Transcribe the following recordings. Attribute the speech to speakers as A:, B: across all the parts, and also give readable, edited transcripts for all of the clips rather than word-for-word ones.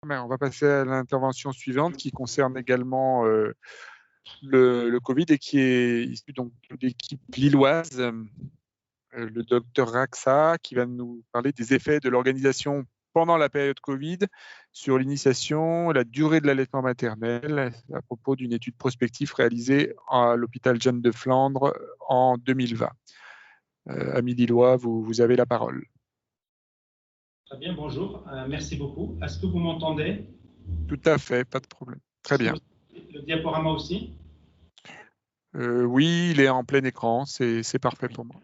A: Ben, on va passer à l'intervention suivante qui concerne également le Covid et qui est issu donc de l'équipe lilloise, le docteur Raxa, qui va nous parler des effets de l'organisation pendant la période Covid sur l'initiation, la durée de l'allaitement maternel, à propos d'une étude prospective réalisée à l'hôpital Jeanne de Flandre en 2020. Amis lillois, vous avez la parole.
B: Très bien, bonjour, merci beaucoup. Est-ce que vous m'entendez?
A: Tout à fait, pas de problème. Très bien.
B: Le diaporama aussi?
A: Oui, il est en plein écran, c'est parfait pour moi.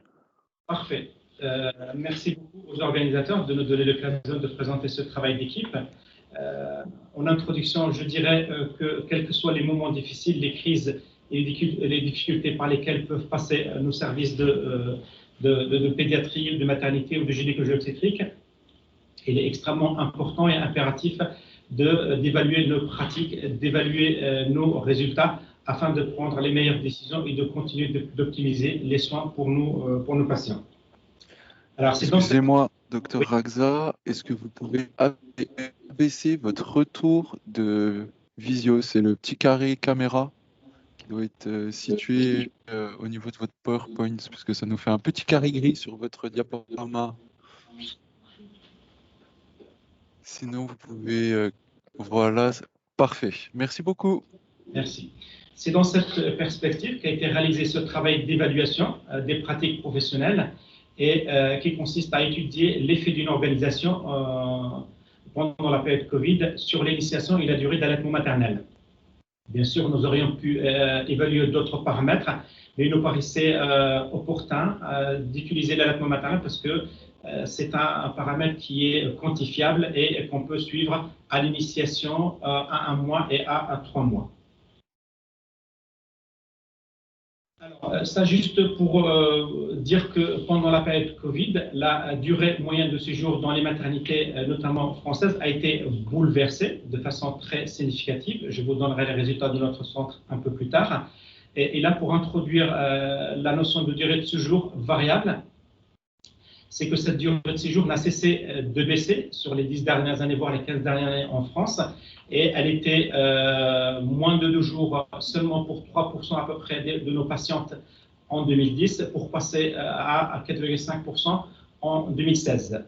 B: Parfait. Merci beaucoup aux organisateurs de nous donner l'occasion de présenter ce travail d'équipe. En introduction, je dirais que quels que soient les moments difficiles, les crises et les difficultés par lesquelles peuvent passer nos services de pédiatrie, de maternité ou de gynécologie obstétrique, il est extrêmement important et impératif d'évaluer nos pratiques, d'évaluer nos résultats afin de prendre les meilleures décisions et de continuer d'optimiser les soins pour nos patients.
C: Excusez-moi, docteur Raxa, est-ce que vous pouvez abaisser votre retour de visio? C'est le petit carré caméra qui doit être situé au niveau de votre PowerPoint, parce que ça nous fait un petit carré gris sur votre diaporama. Sinon, vous pouvez... voilà, parfait. Merci beaucoup.
B: Merci. C'est dans cette perspective qu'a été réalisé ce travail d'évaluation des pratiques professionnelles et qui consiste à étudier l'effet d'une organisation pendant la période Covid sur l'initiation et la durée d'allaitement maternel. Bien sûr, nous aurions pu évaluer d'autres paramètres, mais il nous paraissait opportun d'utiliser l'allaitement maternel parce que c'est un paramètre qui est quantifiable et qu'on peut suivre à l'initiation à 1 mois et à 3 mois. Alors, ça juste pour dire que pendant la période Covid, la durée moyenne de séjour dans les maternités, notamment françaises, a été bouleversée de façon très significative. Je vous donnerai les résultats de notre centre un peu plus tard. Et là, pour introduire la notion de durée de séjour variable, c'est que cette durée de séjour n'a cessé de baisser sur les 10 dernières années, voire les 15 dernières années en France. Et elle était moins de 2 jours seulement pour 3% à peu près de nos patientes en 2010, pour passer à 4,5% en 2016.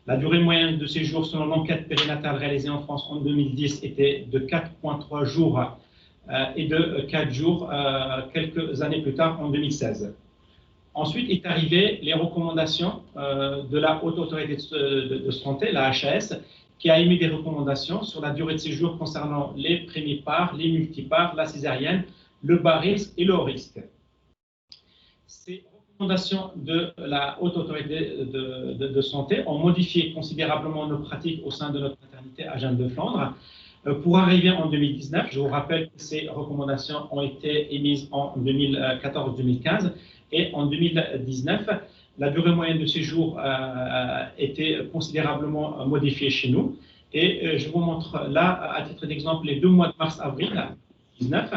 B: La durée moyenne de séjour selon l'enquête périnatale réalisée en France en 2010 était de 4,3 jours et de 4 jours quelques années plus tard en 2016. Ensuite est arrivé les recommandations de la Haute Autorité de Santé, la HAS, qui a émis des recommandations sur la durée de séjour concernant les primipares, les multipares, la césarienne, le bas risque et le haut risque. Ces recommandations de la Haute Autorité de Santé ont modifié considérablement nos pratiques au sein de notre maternité à Jeanne de Flandre. Pour arriver en 2019, je vous rappelle que ces recommandations ont été émises en 2014-2015 et en 2019, la durée moyenne de séjour était considérablement modifiée chez nous. Et je vous montre là, à titre d'exemple, les 2 mois de mars-avril 2019,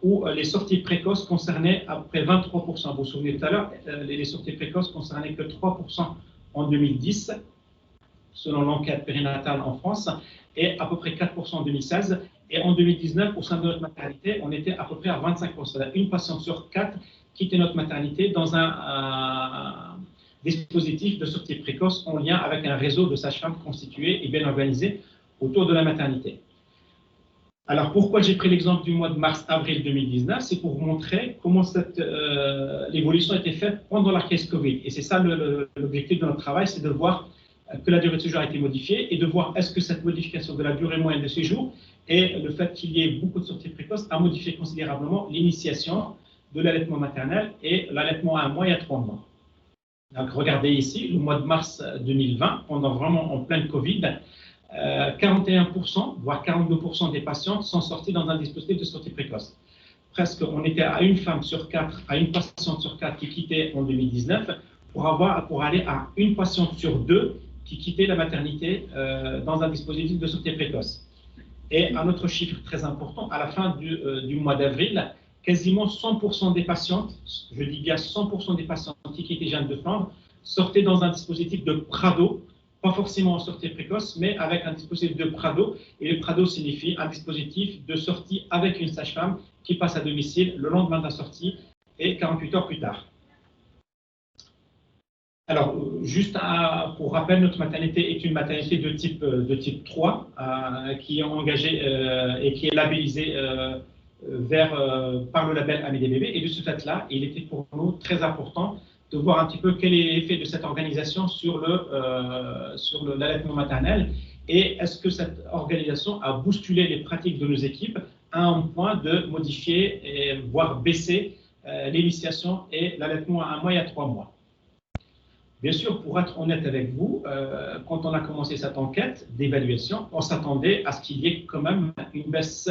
B: où les sorties précoces concernaient à peu près 23%. Vous vous souvenez tout à l'heure, les sorties précoces concernaient que 3% en 2010, selon l'enquête périnatale en France, et à peu près 4% en 2016. Et en 2019, au sein de notre maternité, on était à peu près à 25%. Une patiente sur 4 quittait notre maternité dans un dispositif de sortie précoce en lien avec un réseau de sages-femmes constitué et bien organisé autour de la maternité. Alors, pourquoi j'ai pris l'exemple du mois de mars-avril 2019? C'est pour vous montrer comment l'évolution a été faite pendant la crise Covid. Et c'est ça l'objectif de notre travail, c'est de voir que la durée de séjour a été modifiée et de voir est-ce que cette modification de la durée moyenne de séjour et le fait qu'il y ait beaucoup de sorties précoces a modifié considérablement l'initiation de l'allaitement maternel et l'allaitement à 1 mois et à 3 mois. Donc, regardez ici, le mois de mars 2020, pendant vraiment en pleine Covid, 41%, voire 42% des patientes sont sorties dans un dispositif de sortie précoce. Presque, on était à une femme sur 4, à une patiente sur 4 qui quittait en 2019, pour aller à une patiente sur 2 qui quittait la maternité dans un dispositif de sortie précoce. Et un autre chiffre très important, à la fin du mois d'avril, quasiment 100% des patientes, je dis bien 100% des patientes qui quittaient Jeanne de Flandre, sortaient dans un dispositif de Prado pas forcément en sortie précoce, mais avec un dispositif de Prado. Et le Prado signifie un dispositif de sortie avec une sage-femme qui passe à domicile le lendemain de la sortie et 48 heures plus tard. Alors, juste pour rappel, notre maternité est une maternité de type 3 qui est engagée et qui est labellisée par le label Amis des bébés. Et de ce fait-là, il était pour nous très important de voir un petit peu quel est l'effet de cette organisation sur l'allaitement maternel et est-ce que cette organisation a bousculé les pratiques de nos équipes à un point de modifier et voire baisser l'initiation et l'allaitement à 1 mois et à 3 mois. Bien sûr, pour être honnête avec vous, quand on a commencé cette enquête d'évaluation, on s'attendait à ce qu'il y ait quand même une baisse,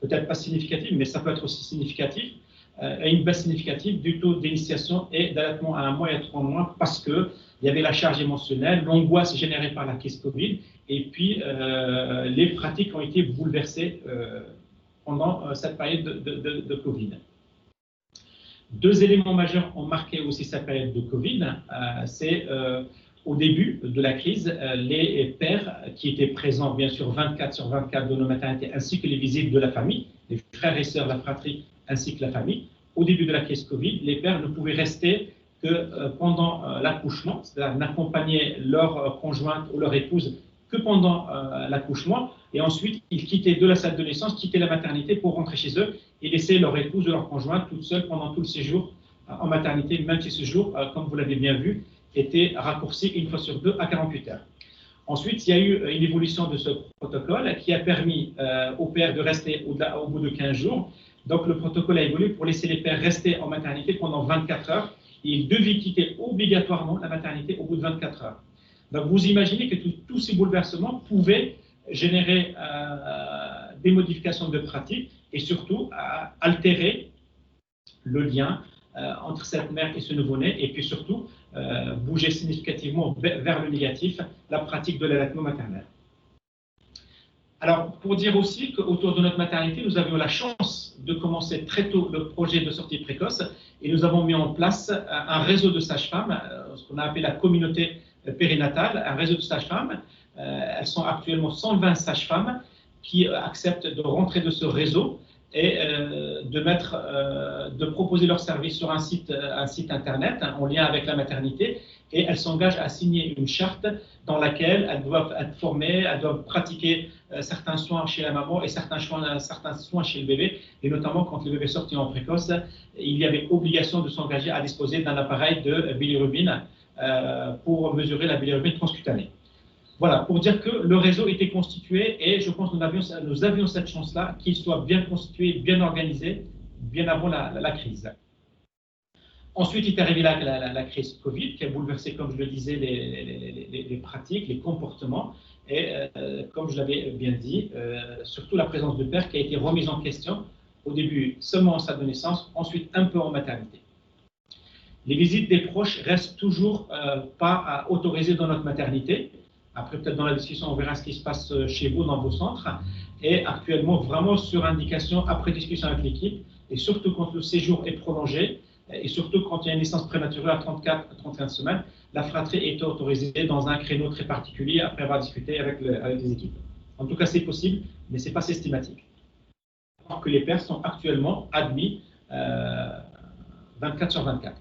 B: peut-être pas significative, mais ça peut être aussi significatif, une baisse significative du taux d'initiation et d'allaitement à 1 mois et à 3 mois parce qu'il y avait la charge émotionnelle, l'angoisse générée par la crise Covid, et puis les pratiques ont été bouleversées pendant cette période de Covid. 2 éléments majeurs ont marqué aussi cette période de Covid. C'est au début de la crise, les pères qui étaient présents, bien sûr, 24/24 de nos maternités, ainsi que les visites de la famille, les frères et sœurs, la fratrie, ainsi que la famille. Au début de la crise Covid, les pères ne pouvaient rester que pendant l'accouchement, c'est-à-dire n'accompagner leur conjointe ou leur épouse que pendant l'accouchement, et ensuite ils quittaient de la salle de naissance, quittaient la maternité pour rentrer chez eux et laisser leur épouse ou leur conjointe toute seule pendant tout le séjour en maternité, même si ce jour, comme vous l'avez bien vu, était raccourci 1 fois sur 2 à 48 heures. Ensuite, il y a eu une évolution de ce protocole qui a permis aux pères de rester au bout de 15 jours. Donc le protocole a évolué pour laisser les pères rester en maternité pendant 24 heures. Ils devaient quitter obligatoirement la maternité au bout de 24 heures. Donc vous imaginez que tous ces bouleversements pouvaient générer des modifications de pratique et surtout altérer le lien entre cette mère et ce nouveau-né et puis surtout bouger significativement vers le négatif la pratique de l'allaitement maternel. Alors, pour dire aussi qu'autour de notre maternité, nous avions la chance de commencer très tôt le projet de sortie précoce et nous avons mis en place un réseau de sages-femmes, ce qu'on a appelé la communauté périnatale, un réseau de sages-femmes. Elles sont actuellement 120 sages-femmes qui acceptent de rentrer de ce réseau et de proposer leurs services sur un site internet en lien avec la maternité, et elles s'engagent à signer une charte dans laquelle elles doivent être formées, elles doivent pratiquer certains soins chez la maman et certains soins chez le bébé, et notamment quand le bébé sortit en précoce, il y avait obligation de s'engager à disposer d'un appareil de bilirubine pour mesurer la bilirubine transcutanée. Voilà, pour dire que le réseau était constitué et je pense que nous avions cette chance-là qu'il soit bien constitué, bien organisé, bien avant la crise. Ensuite, il est arrivé la crise Covid qui a bouleversé, comme je le disais, les pratiques, les comportements et, comme je l'avais bien dit, surtout la présence de pères qui a été remise en question, au début seulement en salle de naissance, ensuite un peu en maternité. Les visites des proches restent toujours pas autorisées dans notre maternité. Après, peut-être dans la discussion, on verra ce qui se passe chez vous, dans vos centres. Et actuellement, vraiment sur indication, après discussion avec l'équipe, et surtout quand le séjour est prolongé, et surtout quand il y a une naissance prématurée à 34 à 35 semaines, la fratrie est autorisée dans un créneau très particulier après avoir discuté avec les équipes. En tout cas, c'est possible, mais ce n'est pas systématique. Alors que les pères sont actuellement admis 24/24.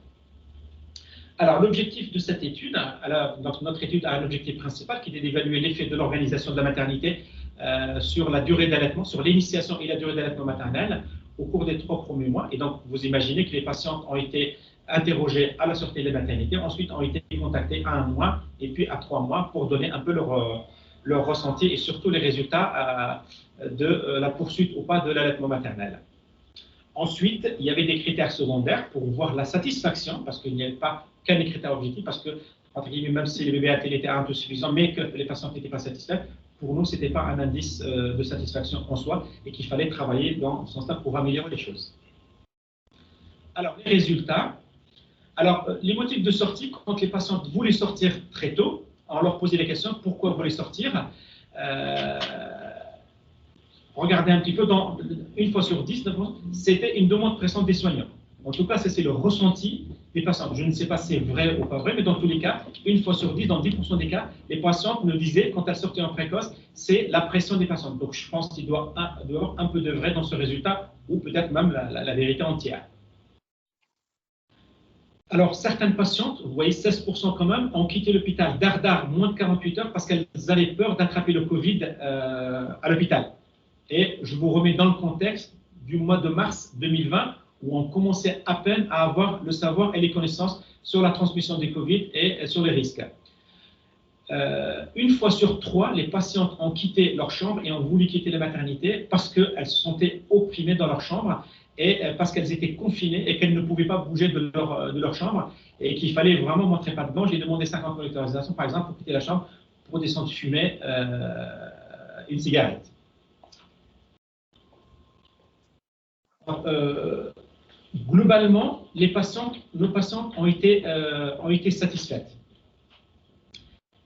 B: Alors, l'objectif de cette étude, notre étude a un objectif principal qui était d'évaluer l'effet de l'organisation de la maternité sur la durée d'allaitement, sur l'initiation et la durée d'allaitement maternel au cours des 3 premiers mois. Et donc, vous imaginez que les patientes ont été interrogées à la sortie de la maternité, ensuite ont été contactées à 1 mois et puis à 3 mois pour donner un peu leur ressenti et surtout les résultats de la poursuite ou pas de l'allaitement maternel. Ensuite, il y avait des critères secondaires pour voir la satisfaction, parce qu'il n'y avait pas qu'un des critères objectifs, parce que, entre guillemets, même si les bébés ATL étaient un peu suffisants, mais que les patients n'étaient pas satisfaits, pour nous, ce n'était pas un indice de satisfaction en soi et qu'il fallait travailler dans ce sens-là pour améliorer les choses. Alors, les résultats. Alors, les motifs de sortie, quand les patientes voulaient sortir très tôt, on leur posait la question pourquoi vous voulez sortir. Regardez un petit peu, 1 fois sur 10, c'était une demande pressante des soignants. En tout cas, c'est le ressenti des patients. Je ne sais pas si c'est vrai ou pas vrai, mais dans tous les cas, une fois sur 10, dans 10% des cas, les patientes me disaient, quand elles sortaient en précoce, c'est la pression des patientes. Donc, je pense qu'il doit y avoir un peu de vrai dans ce résultat, ou peut-être même la vérité entière. Alors, certaines patientes, vous voyez 16% quand même, ont quitté l'hôpital d'Ardar moins de 48 heures parce qu'elles avaient peur d'attraper le Covid à l'hôpital. Et je vous remets dans le contexte du mois de mars 2020, où on commençait à peine à avoir le savoir et les connaissances sur la transmission des Covid et sur les risques. Une fois sur 3, les patientes ont quitté leur chambre et ont voulu quitter la maternité parce qu'elles se sentaient opprimées dans leur chambre et parce qu'elles étaient confinées et qu'elles ne pouvaient pas bouger de leur chambre et qu'il fallait vraiment montrer patte blanche. J'ai demandé 50 000 autorisations, par exemple, pour quitter la chambre pour descendre fumer une cigarette. Alors, globalement, nos patientes ont été satisfaites.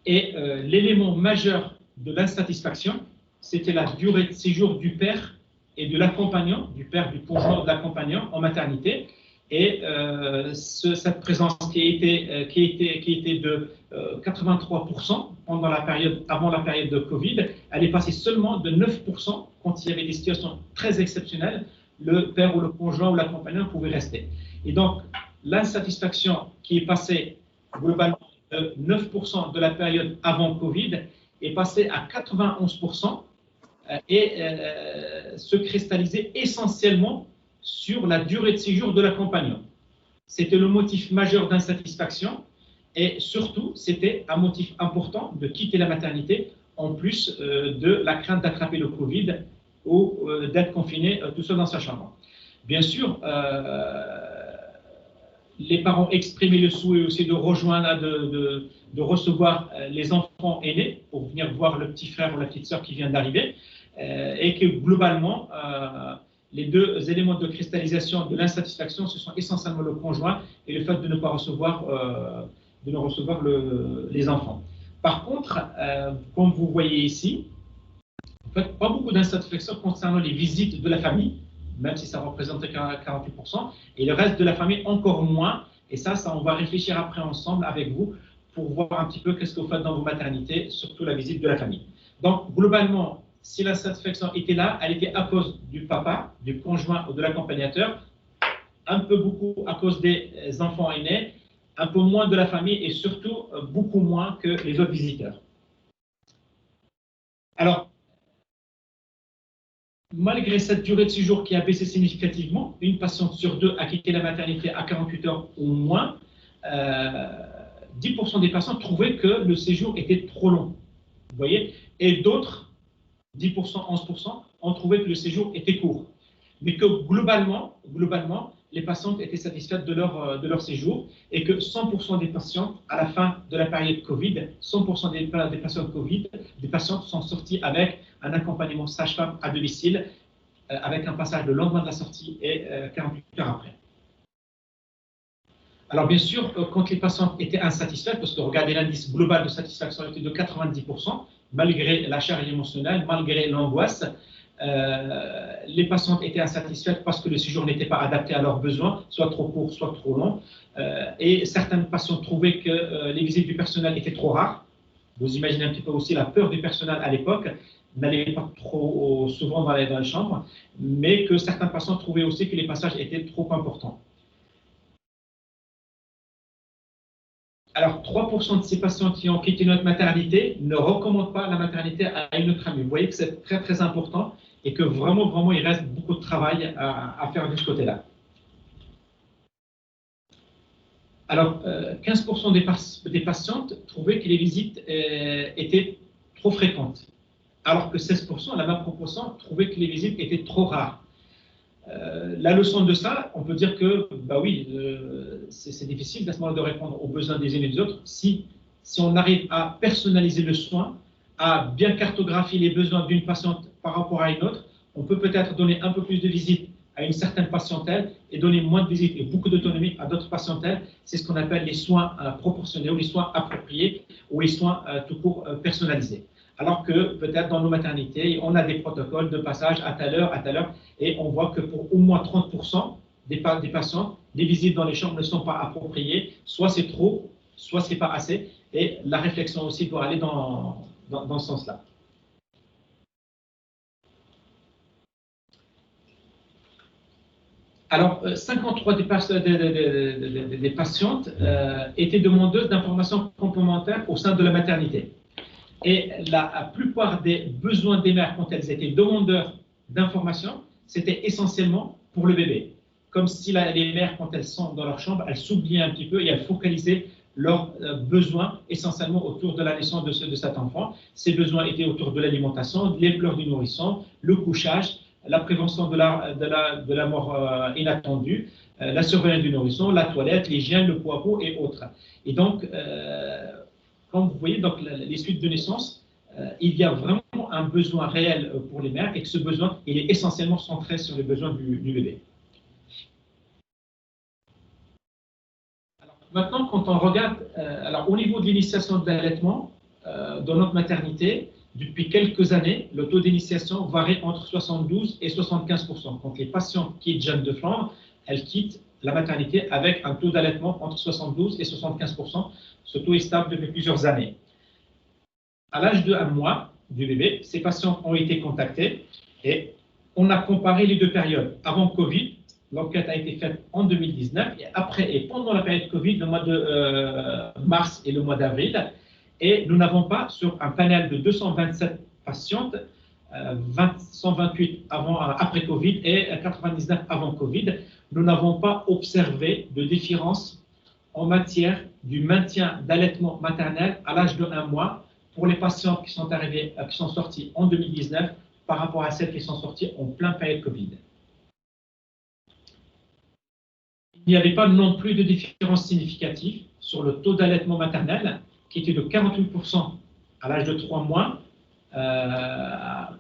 B: Et l'élément majeur de l'insatisfaction, c'était la durée de séjour du père et de l'accompagnant, du père, du conjoint de l'accompagnant en maternité. Et cette présence qui était de 83% pendant la période, avant la période de Covid, elle est passée seulement de 9% quand il y avait des situations très exceptionnelles. Le père ou le conjoint ou l'accompagnant pouvait rester. Et donc, l'insatisfaction qui est passée globalement de 9% de la période avant Covid est passée à 91% et se cristallisait essentiellement sur la durée de séjour de l'accompagnant. C'était le motif majeur d'insatisfaction et surtout, c'était un motif important de quitter la maternité en plus de la crainte d'attraper le Covid ou d'être confiné tout seul dans sa chambre. Bien sûr, les parents exprimaient le souhait aussi de rejoindre, de recevoir les enfants aînés pour venir voir le petit frère ou la petite sœur qui vient d'arriver et que globalement, les deux éléments de cristallisation de l'insatisfaction, ce sont essentiellement le conjoint et le fait de ne pas recevoir, les enfants. Par contre, comme vous voyez ici, en fait, pas beaucoup d'insatisfaction concernant les visites de la famille, même si ça représentait 48%, et le reste de la famille encore moins. Et ça, on va réfléchir après ensemble avec vous pour voir un petit peu qu'est-ce que vous faites dans vos maternités, surtout la visite de la famille. Donc, globalement, si l'insatisfaction était là, elle était à cause du papa, du conjoint ou de l'accompagnateur, un peu beaucoup à cause des enfants aînés, un peu moins de la famille et surtout beaucoup moins que les autres visiteurs. Alors, malgré cette durée de séjour qui a baissé significativement, une patiente sur deux a quitté la maternité à 48 heures ou moins, 10% des patients trouvaient que le séjour était trop long. Vous voyez? Et d'autres, 10%, 11%, ont trouvé que le séjour était court. Mais que globalement, les patientes étaient satisfaites de leur séjour et que 100% des patients, à la fin de la période Covid, 100% des patients Covid, des patientes sont sorties avec un accompagnement sage-femme à domicile, avec un passage le lendemain de la sortie et 48 heures après. Alors bien sûr, quand les patientes étaient insatisfaites, parce que regardez l'indice global de satisfaction était de 90%, malgré la charge émotionnelle, malgré l'angoisse, les patientes étaient insatisfaites parce que le séjour n'était pas adapté à leurs besoins, soit trop court, soit trop long. Et certaines patientes trouvaient que les visites du personnel étaient trop rares. Vous imaginez un petit peu aussi la peur du personnel à l'époque, n'allait pas trop souvent dans les chambres, mais que certains patients trouvaient aussi que les passages étaient trop importants. Alors, 3% de ces patients qui ont quitté notre maternité ne recommandent pas la maternité à une autre amie. Vous voyez que c'est très, très important et que vraiment, il reste beaucoup de travail à faire de ce côté-là. Alors, 15% des patientes trouvaient que les visites étaient trop fréquentes, alors que 16%, la même proportion, trouvaient que les visites étaient trop rares. La leçon de ça, on peut dire que, bah oui, c'est difficile à ce moment de répondre aux besoins des uns et des autres. Si on arrive à personnaliser le soin, à bien cartographier les besoins d'une patiente par rapport à une autre, on peut peut-être donner un peu plus de visites à une certaine patientèle et donner moins de visites et beaucoup d'autonomie à d'autres patientèles. C'est ce qu'on appelle les soins proportionnés ou les soins appropriés ou les soins tout court personnalisés. Alors que peut-être dans nos maternités, on a des protocoles de passage à telle heure, et on voit que pour au moins 30% des patients, les visites dans les chambres ne sont pas appropriées, soit c'est trop, soit c'est pas assez, et la réflexion aussi doit aller dans ce sens-là. Alors, 53 des patientes étaient demandeuses d'informations complémentaires au sein de la maternité. Et la plupart des besoins des mères, quand elles étaient demandeurs d'informations, c'était essentiellement pour le bébé. Comme si les mères, quand elles sont dans leur chambre, elles s'oubliaient un petit peu et elles focalisaient leurs besoins essentiellement autour de la naissance de cet enfant. Ces besoins étaient autour de l'alimentation, les pleurs du nourrisson, le couchage, la prévention de la mort inattendue, la surveillance du nourrisson, la toilette, l'hygiène, le poids et autres. Et donc, comme vous voyez, donc, les suites de naissance, il y a vraiment un besoin réel pour les mères et que ce besoin, il est essentiellement centré sur les besoins du bébé. Alors, maintenant, quand on regarde, alors, au niveau de l'initiation de l'allaitement, dans notre maternité, depuis quelques années, le taux d'initiation varie entre 72 et 75%. Quand les patientes quittent Jeanne de Flandre, elles quittent la maternité avec un taux d'allaitement entre 72 et 75%. Ce taux est stable depuis plusieurs années. À l'âge de 1 mois du bébé, ces patients ont été contactés et on a comparé les deux périodes. Avant Covid, l'enquête a été faite en 2019 et après et pendant la période Covid, le mois de mars et le mois d'avril. Et nous n'avons pas, sur un panel de 227 patientes, 128 après Covid et 99 avant Covid, nous n'avons pas observé de différence en matière du maintien d'allaitement maternel à l'âge de 1 mois pour les patientes qui sont sorties en 2019 par rapport à celles qui sont sorties en plein période Covid. Il n'y avait pas non plus de différence significative sur le taux d'allaitement maternel qui était de 48% à l'âge de 3 mois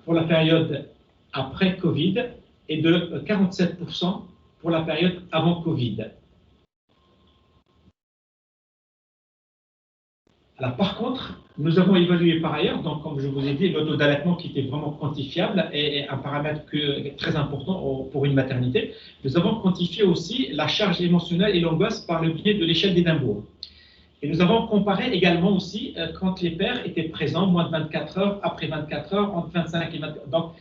B: pour la période après Covid et de 47% pour la période avant Covid. Alors, par contre, nous avons évalué par ailleurs, donc comme je vous ai dit, le taux d'allaitement qui était vraiment quantifiable et un paramètre très important pour une maternité. Nous avons quantifié aussi la charge émotionnelle et l'angoisse par le biais de l'échelle d'Édimbourg. Et nous avons comparé également aussi quand les pères étaient présents, moins de 24 heures, après 24 heures, entre 25 et 24 heures. Donc,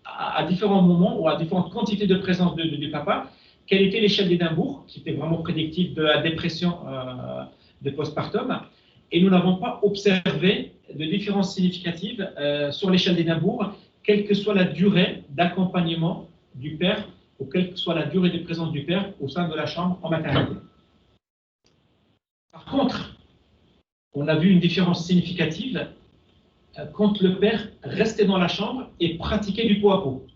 B: à différents moments ou à différentes quantités de présence du papa, quelle était l'échelle d'Édimbourg, qui était vraiment prédictive de la dépression de postpartum. Et nous n'avons pas observé de différence significative sur l'échelle d'Édimbourg, quelle que soit la durée d'accompagnement du père ou quelle que soit la durée de présence du père au sein de la chambre en maternité. Par contre, on a vu une différence significative quand le père restait dans la chambre et pratiquait du pot à pot.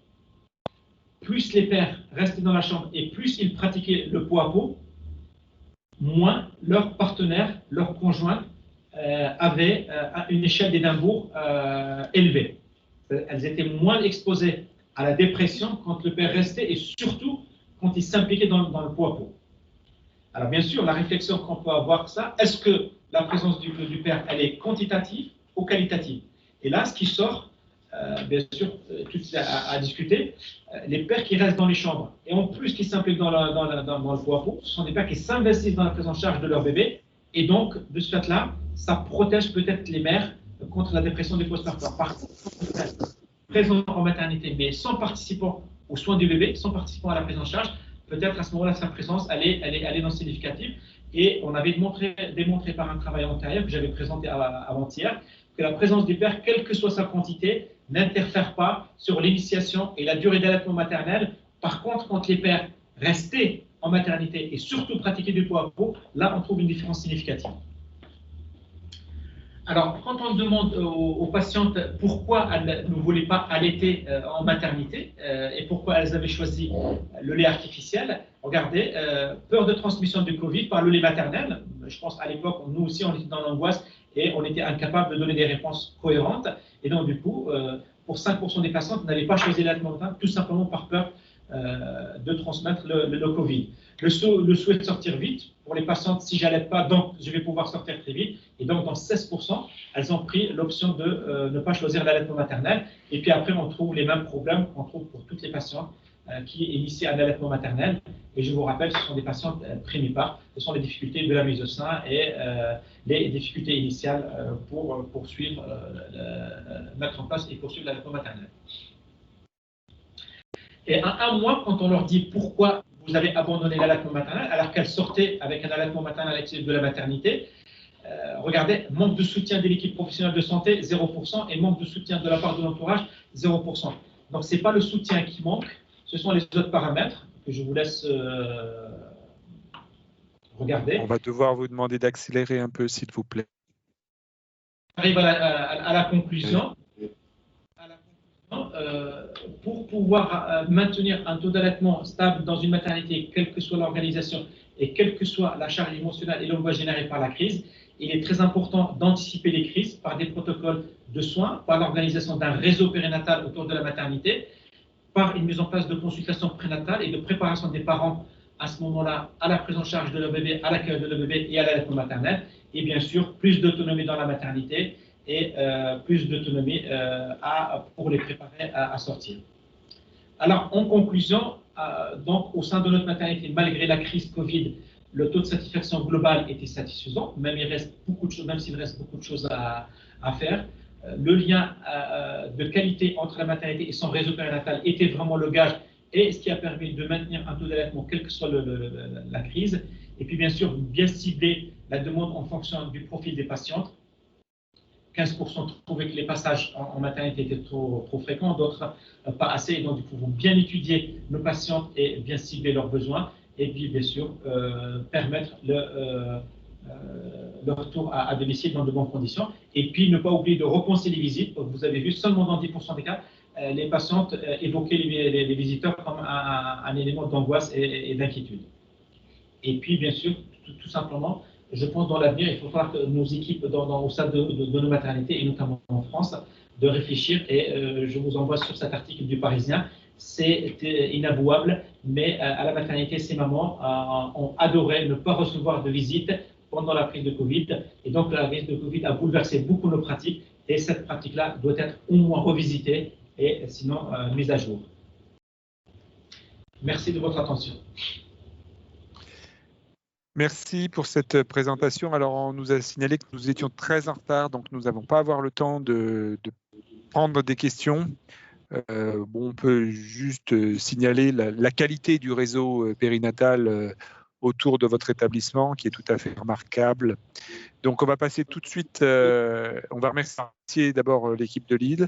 B: Plus les pères restaient dans la chambre et plus ils pratiquaient le pot à pot, moins leur partenaire, leur conjoint, avaient une échelle d'Édimbourg élevée. Elles étaient moins exposées à la dépression quand le père restait et surtout quand il s'impliquait dans le pot à pot. Alors bien sûr, la réflexion qu'on peut avoir, ça, est-ce que la présence du père, elle est quantitative ou qualitative? Et là, ce qui sort, bien sûr, tout à discuter, les pères qui restent dans les chambres et en plus qui s'impliquent dans le pot à pot, ce sont des pères qui s'investissent dans la prise en charge de leur bébé et donc, de ce fait-là, ça protège peut-être les mères contre la dépression du postpartum. Par contre, présent en maternité, mais sans participant aux soins du bébé, sans participant à la prise en charge, peut-être à ce moment-là, sa présence, elle est non significative. Et on avait démontré par un travail antérieur que j'avais présenté avant-hier, que la présence du père, quelle que soit sa quantité, n'interfère pas sur l'initiation et la durée d'allaitement maternel. Par contre, quand les pères restaient en maternité et surtout pratiquaient du pot à pot, là, on trouve une différence significative. Alors, quand on demande aux patientes pourquoi elles ne voulaient pas allaiter en maternité et pourquoi elles avaient choisi le lait artificiel, regardez, peur de transmission du Covid par le lait maternel. Je pense à l'époque, nous aussi, on était dans l'angoisse et on était incapable de donner des réponses cohérentes. Et donc, du coup, pour 5% des patientes, n'avaient pas choisi l'allaitement maternel tout simplement par peur de transmettre le Covid. Le souhait de sortir vite, pour les patientes, si je n'allaite pas, donc je vais pouvoir sortir très vite. Et donc, dans 16%, elles ont pris l'option de ne pas choisir l'allaitement maternel. Et puis après, on trouve les mêmes problèmes qu'on trouve pour toutes les patientes qui initient un allaitement maternel. Et je vous rappelle, ce sont des patientes primipare, ce sont les difficultés de la mise au sein et les difficultés initiales pour poursuivre, mettre en place et poursuivre l'allaitement maternel. Et à un mois, quand on leur dit pourquoi vous avez abandonné l'allaitement maternel, alors qu'elles sortaient avec un allaitement maternel à l'extérieur de la maternité, regardez, manque de soutien de l'équipe professionnelle de santé, 0%, et manque de soutien de la part de l'entourage, 0%. Donc, ce n'est pas le soutien qui manque, ce sont les autres paramètres que je vous laisse regarder.
A: On va devoir vous demander d'accélérer un peu, s'il vous plaît.
B: On arrive à la conclusion. Pour pouvoir maintenir un taux d'allaitement stable dans une maternité, quelle que soit l'organisation et quelle que soit la charge émotionnelle et l'angoisse générée par la crise, il est très important d'anticiper les crises par des protocoles de soins, par l'organisation d'un réseau périnatal autour de la maternité, par une mise en place de consultations prénatales et de préparation des parents à ce moment-là à la prise en charge de leur bébé, à l'accueil de leur bébé et à l'allaitement maternel, et bien sûr plus d'autonomie dans la maternité et plus d'autonomie pour les préparer à sortir. Alors, en conclusion, donc, au sein de notre maternité, malgré la crise Covid, le taux de satisfaction global était satisfaisant, même s'il reste beaucoup de choses à faire. Le lien de qualité entre la maternité et son réseau périnatal était vraiment le gage et ce qui a permis de maintenir un taux d'allaitement, quelle que soit la crise. Et puis, bien sûr, bien cibler la demande en fonction du profil des patientes. 15% trouvaient que les passages en maternité étaient trop fréquents, d'autres pas assez. Et donc, il faut bien étudier nos patientes et bien cibler leurs besoins. Et puis, bien sûr, permettre le retour à domicile dans de bonnes conditions. Et puis, ne pas oublier de repenser les visites. Donc, vous avez vu, seulement dans 10% des cas, les patientes évoquaient les visiteurs comme un élément d'angoisse et d'inquiétude. Et puis, bien sûr, tout simplement, je pense dans l'avenir, il faut falloir que nos équipes au sein de nos maternités, et notamment en France, de réfléchir. Et je vous envoie sur cet article du Parisien. C'est inavouable, mais à la maternité, ces mamans ont adoré ne pas recevoir de visite pendant la crise de Covid. Et donc, la crise de Covid a bouleversé beaucoup nos pratiques. Et cette pratique-là doit être au moins revisitée et sinon mise à jour. Merci de votre attention.
A: Merci pour cette présentation. Alors, on nous a signalé que nous étions très en retard, donc nous n'avons pas avoir le temps de prendre des questions. On peut juste signaler la qualité du réseau périnatal autour de votre établissement, qui est tout à fait remarquable. Donc, on va passer tout de suite, on va remercier d'abord l'équipe de Lille,